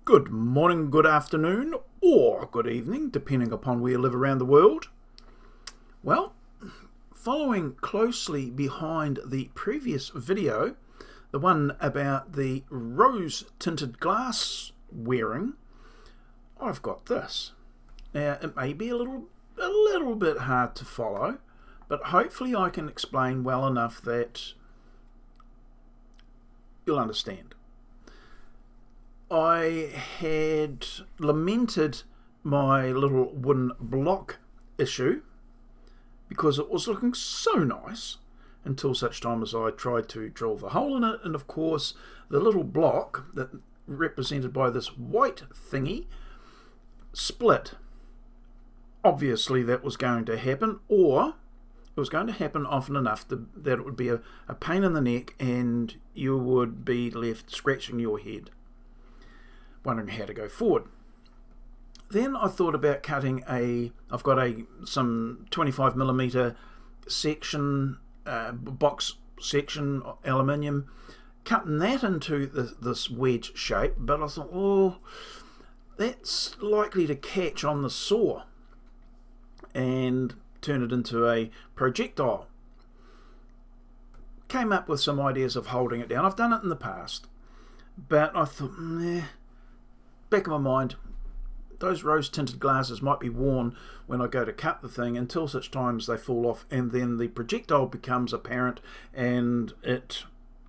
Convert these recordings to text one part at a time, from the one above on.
Good morning, good afternoon, or good evening, depending upon where you live around the world. Well, following closely behind the previous video, the one about the rose-tinted glass wearing, I've got this. Now, it may be a little bit hard to follow, but hopefully I can explain well enough that you'll understand. I had lamented my little wooden block issue because it was looking so nice until such time as I tried to drill the hole in it, and of course the little block that represented by this white thingy split. Obviously that was going to happen, or it was going to happen often enough that it would be a pain in the neck and you would be left scratching your head wondering how to go forward. Then I thought about cutting I've got some 25mm section, box section aluminium, cutting that into this wedge shape, but I thought, oh, that's likely to catch on the saw and turn it into a projectile. Came up with some ideas of holding it down. I've done it in the past, but I thought, back of my mind, those rose tinted glasses might be worn when I go to cut the thing until such times they fall off, and then the projectile becomes apparent and it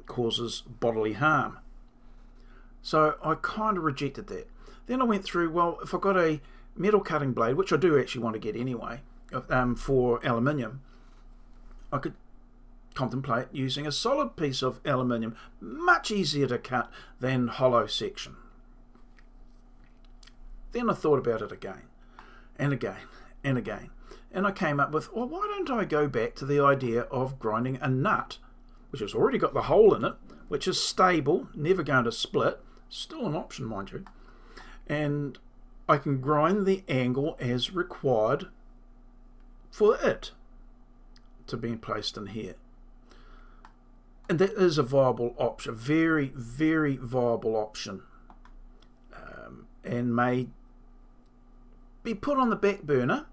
causes bodily harm. So I kind of rejected that. Then I went through, well, if I've got a metal cutting blade, which I do actually want to get anyway, for aluminium, I could contemplate using a solid piece of aluminium, much easier to cut than hollow section. Then I thought about it again and again and again, and I came up with, well, why don't I go back to the idea of grinding a nut, which has already got the hole in it, which is stable, never going to split, still an option, mind you, and I can grind the angle as required for it to be placed in here. And that is a viable option, very, very viable option, and may be put on the back burner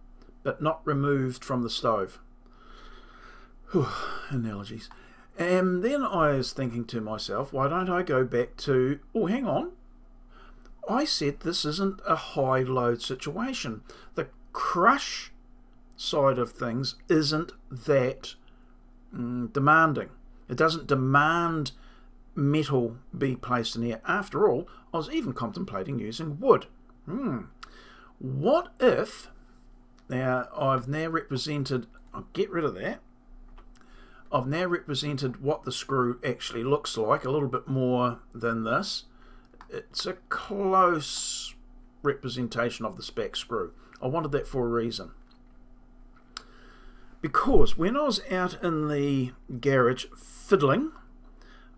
but not removed from the stove. Whew, analogies. And then I was thinking to myself, why don't I go back to, oh, hang on, I said this isn't a high load situation. The crush side of things isn't that demanding. It doesn't demand metal be placed in here. After all, I was even contemplating using wood. What if, now I've now represented, I'll get rid of that, I've now represented what the screw actually looks like, a little bit more than this. It's a close representation of the spec screw. I wanted that for a reason. Because when I was out in the garage fiddling,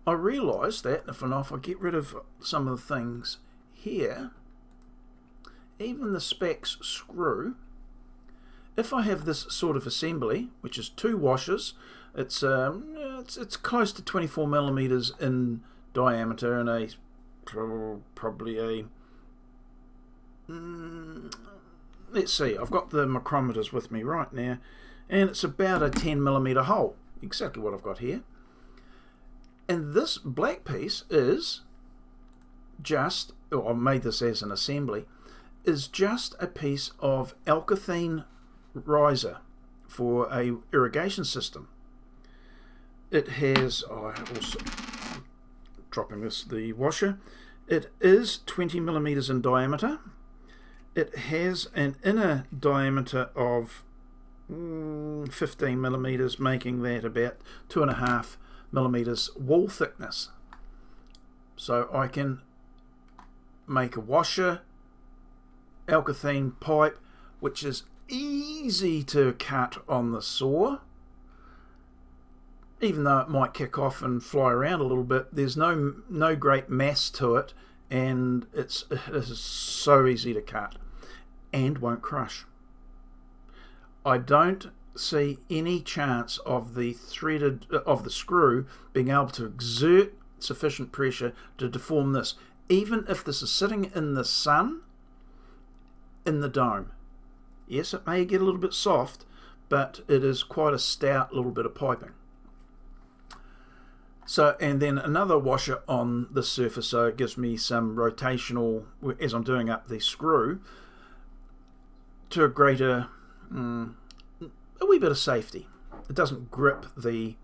I realised that if I get rid of some of the things here, even the specs screw, if I have this sort of assembly, which is two washers, it's close to 24mm in diameter and probably let's see, I've got the micrometers with me right now, and it's about a 10mm hole, exactly what I've got here. And this black piece is just, I've made this as an assembly, is just a piece of alkane riser for a irrigation system. It has, also dropping the washer, it is 20mm in diameter. It has an inner diameter of 15mm, making that about 2.5mm wall thickness. So I can make a washer, alkane pipe, which is easy to cut on the saw. Even though it might kick off and fly around a little bit, there's no great mass to it, and it is so easy to cut and won't crush. I don't see any chance of the screw being able to exert sufficient pressure to deform this, even if this is sitting in the sun, in the dome. Yes, it may get a little bit soft, but it is quite a stout little bit of piping. So, and then another washer on the surface, so it gives me some rotational, as I'm doing up the screw, to a greater, a wee bit of safety. It doesn't grip the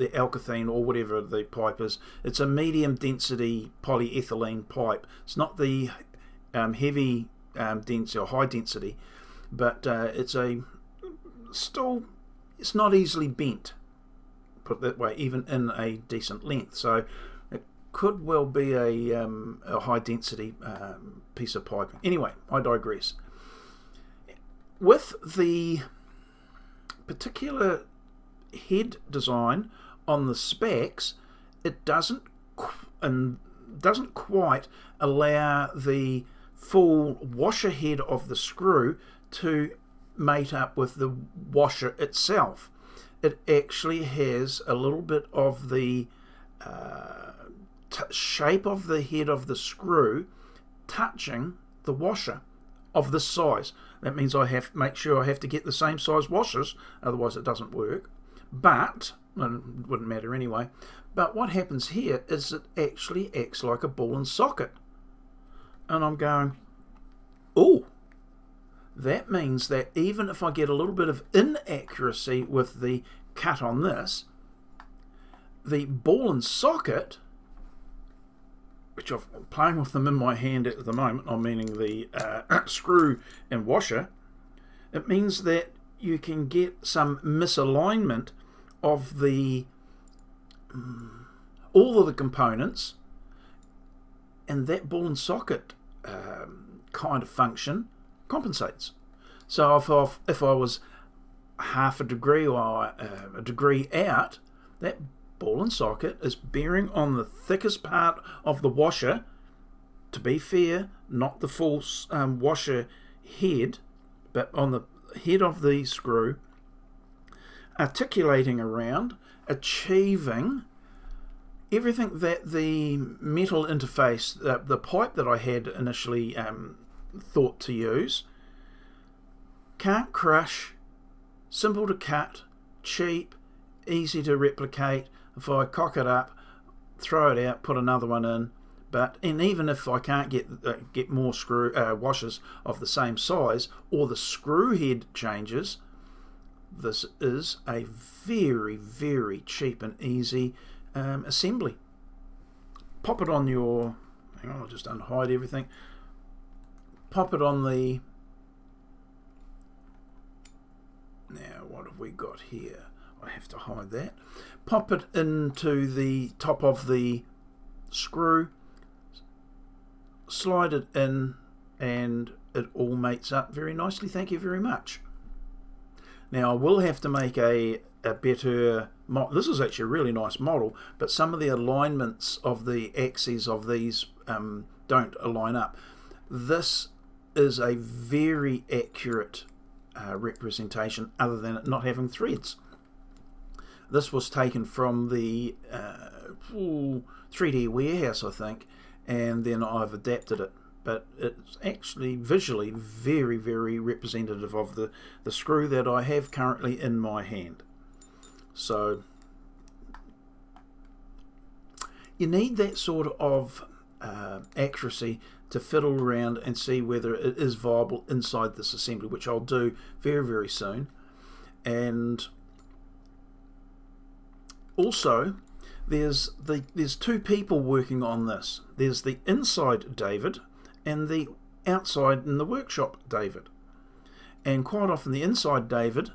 alkathene or whatever the pipe is. It's a medium density polyethylene pipe. It's not the heavy density or high density, but it's not easily bent, put it that way, even in a decent length. So it could well be a high density piece of piping. Anyway, I digress. With the particular head design on the specs, it doesn't quite allow the full washer head of the screw to mate up with the washer itself. It actually has a little bit of the shape of the head of the screw touching the washer of this size. That means I have to make sure I have to get the same size washers, otherwise it doesn't work. But it wouldn't matter anyway. But what happens here is it actually acts like a ball and socket. And I'm going, oh, that means that even if I get a little bit of inaccuracy with the cut on this, the ball and socket, which I'm playing with them in my hand at the moment, I'm meaning the screw and washer, it means that you can get some misalignment of the all of the components, and that ball and socket kind of function compensates. So if I was half a degree or a degree out, that ball and socket is bearing on the thickest part of the washer, to be fair, not the full washer head, but on the head of the screw, articulating around, achieving everything that the metal interface, the pipe that I had initially thought to use, can't crush, simple to cut, cheap, easy to replicate. If I cock it up, throw it out, put another one in. And even if I can't get more screw washers of the same size, or the screw head changes, this is a very, very cheap and easy assembly. Pop it on your, hang on, I'll just unhide everything. Pop it on the, now what have we got here? I have to hide that. Pop it into the top of the screw, slide it in, and it all mates up very nicely. Thank you very much. Now I will have to make a better model. This is actually a really nice model, but some of the alignments of the axes of these don't align up. This is a very accurate representation, other than it not having threads. This was taken from the 3D warehouse, I think, and then I've adapted it. But it's actually visually very, very representative of the screw that I have currently in my hand. So you need that sort of accuracy to fiddle around and see whether it is viable inside this assembly, which I'll do very, very soon. And also, there's two people working on this. There's the inside David and the outside in the workshop David. And quite often the inside David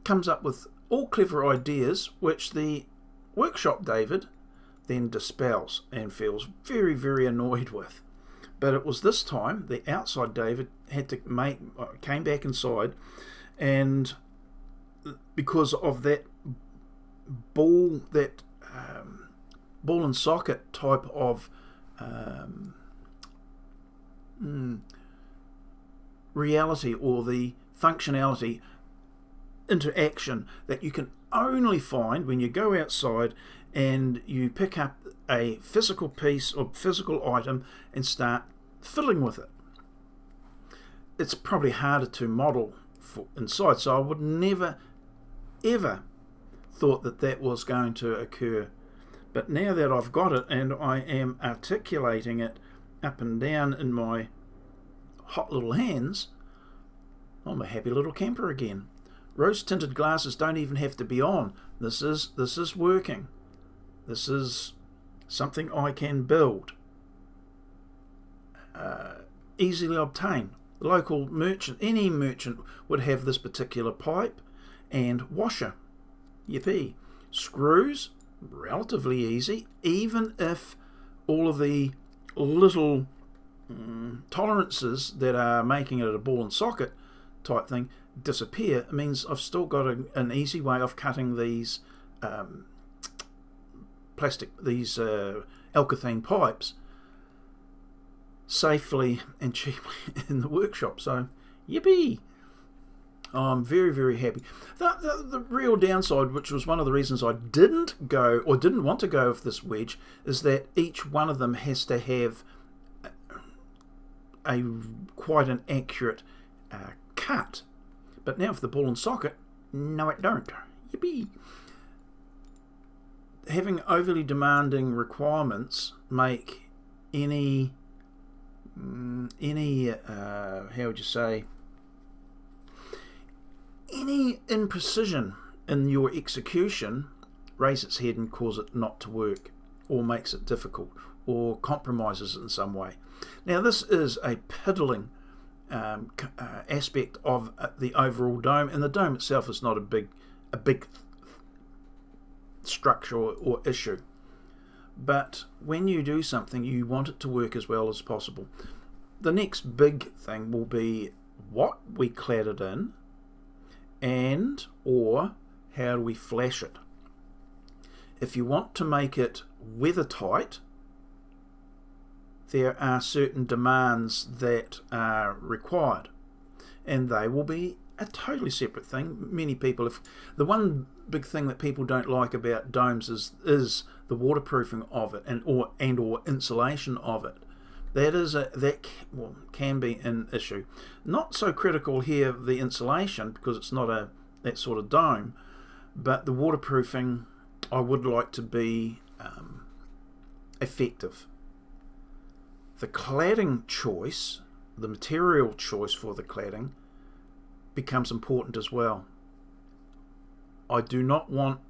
comes up with all clever ideas, which the workshop David then dispels and feels very, very annoyed with. But it was this time the outside David had to came back inside, and because of that ball and socket type of reality, or the functionality interaction that you can only find when you go outside and you pick up a physical piece or physical item and start fiddling with it. It's probably harder to model for inside, so I would never ever thought that that was going to occur. But now that I've got it and I am articulating it up and down in my hot little hands, I'm a happy little camper again. Rose tinted glasses don't even have to be on. This is working. This is something I can build. Easily obtain. The local merchant, any merchant would have this particular pipe and washer. Yippee. Screws, relatively easy, even if all of the little tolerances that are making it a ball and socket type thing disappear. It means I've still got an easy way of cutting these alkathene pipes safely and cheaply in the workshop. So yippee, I'm very, very happy. The real downside, which was one of the reasons I didn't go or didn't want to go with this wedge, is that each one of them has to have quite an accurate cut. But now for the ball and socket, no it don't. Yippee. Having overly demanding requirements make any how would you say, any imprecision in your execution raise its head and cause it not to work, or makes it difficult, or compromises it in some way. Now this is a piddling aspect of the overall dome, and the dome itself is not a big structure or issue. But when you do something, you want it to work as well as possible. The next big thing will be what we clad it in, and or how do we flash it. If you want to make it weather tight, there are certain demands that are required, and they will be a totally separate thing. Many people, the one big thing that people don't like about domes is the waterproofing of it and or insulation of it. That can be an issue. Not so critical here, the insulation, because it's not that sort of dome, but the waterproofing I would like to be effective. The cladding choice, the material choice for the cladding, becomes important as well. I do not want,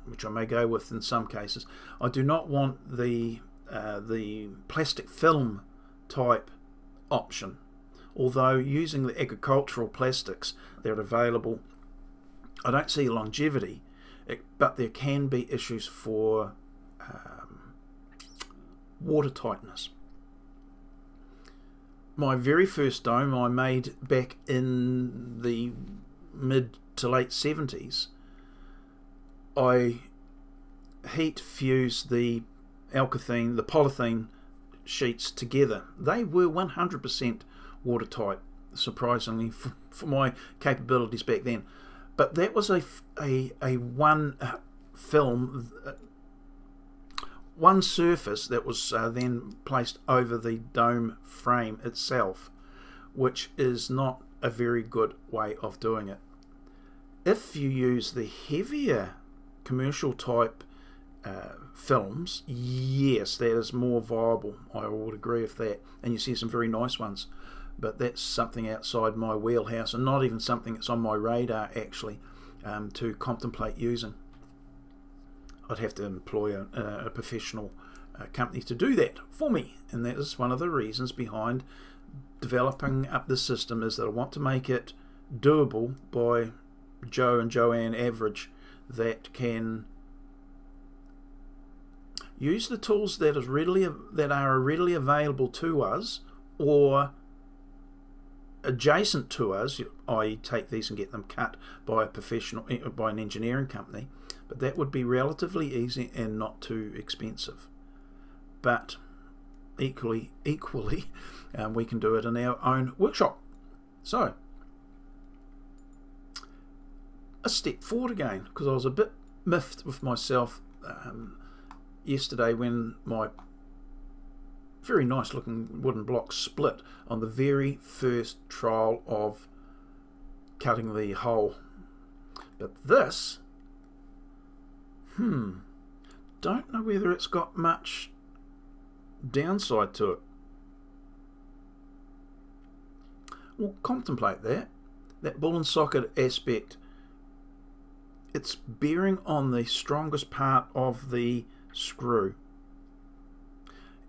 which I may go with in some cases, I do not want the plastic film type option. Although using the agricultural plastics that are available, I don't see longevity, but there can be issues for water tightness. My very first dome I made back in the mid to late 70s. I heat fused the polythene sheets together. They were 100% watertight, surprisingly, for my capabilities back then. But that was a one film, one surface that was then placed over the dome frame itself, which is not a very good way of doing it. If you use the heavier commercial type films, yes, that is more viable. I would agree with that, and you see some very nice ones, but that's something outside my wheelhouse and not even something that's on my radar actually to contemplate using. I'd have to employ a professional company to do that for me, and that is one of the reasons behind developing up this system, is that I want to make it doable by Joe and Joanne average that can use the tools that are readily available to us or adjacent to us, i.e. take these and get them cut by a professional, by an engineering company, but that would be relatively easy and not too expensive. But equally we can do it in our own workshop. So a step forward again, because I was a bit miffed with myself yesterday when my very nice looking wooden block split on the very first trial of cutting the hole. But this, don't know whether it's got much downside to it. We'll contemplate that ball and socket aspect. It's bearing on the strongest part of the screw,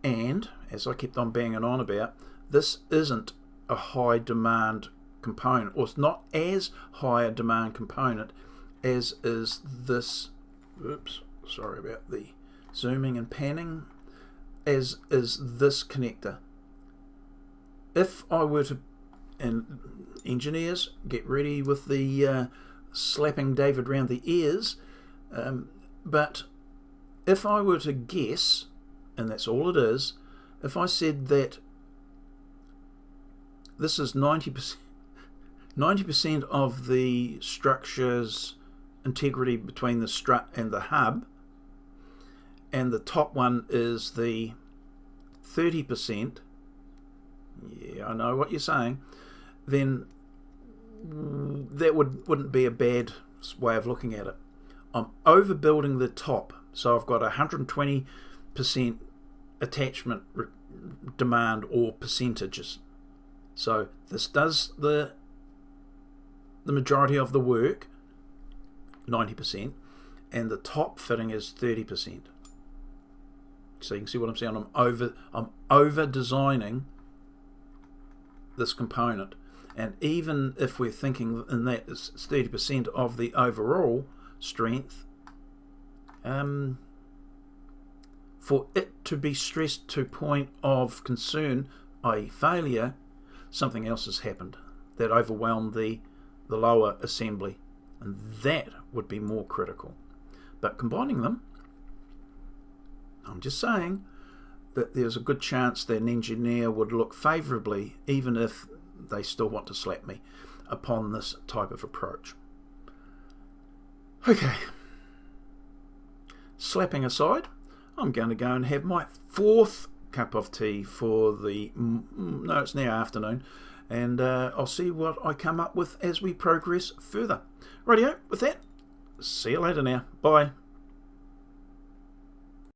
and as I kept on banging on about, this isn't a high demand component, or it's not as high a demand component as is this, oops, sorry about the zooming and panning, as is this connector. If I were to, and engineers, get ready with the slapping David round the ears, but if I were to guess, and that's all it is, if I said that this is 90% of the structure's integrity between the strut and the hub, and the top one is the 30%, yeah, I know what you're saying, then that wouldn't be a bad way of looking at it. I'm overbuilding the top, so I've got 120% attachment demand or percentages. So this does the majority of the work, 90%, and the top fitting is 30%. So you can see what I'm saying. I'm over designing this component, and even if we're thinking in that it's 30% of the overall strength, for it to be stressed to point of concern, i.e. failure, something else has happened that overwhelmed the lower assembly, and that would be more critical. But combining them, I'm just saying that there's a good chance that an engineer would look favourably, even if they still want to slap me, upon this type of approach. Okay, slapping aside, I'm going to go and have my 4th cup of tea for the, no, it's now afternoon, and I'll see what I come up with as we progress further. Rightio, with that, see you later now. Bye.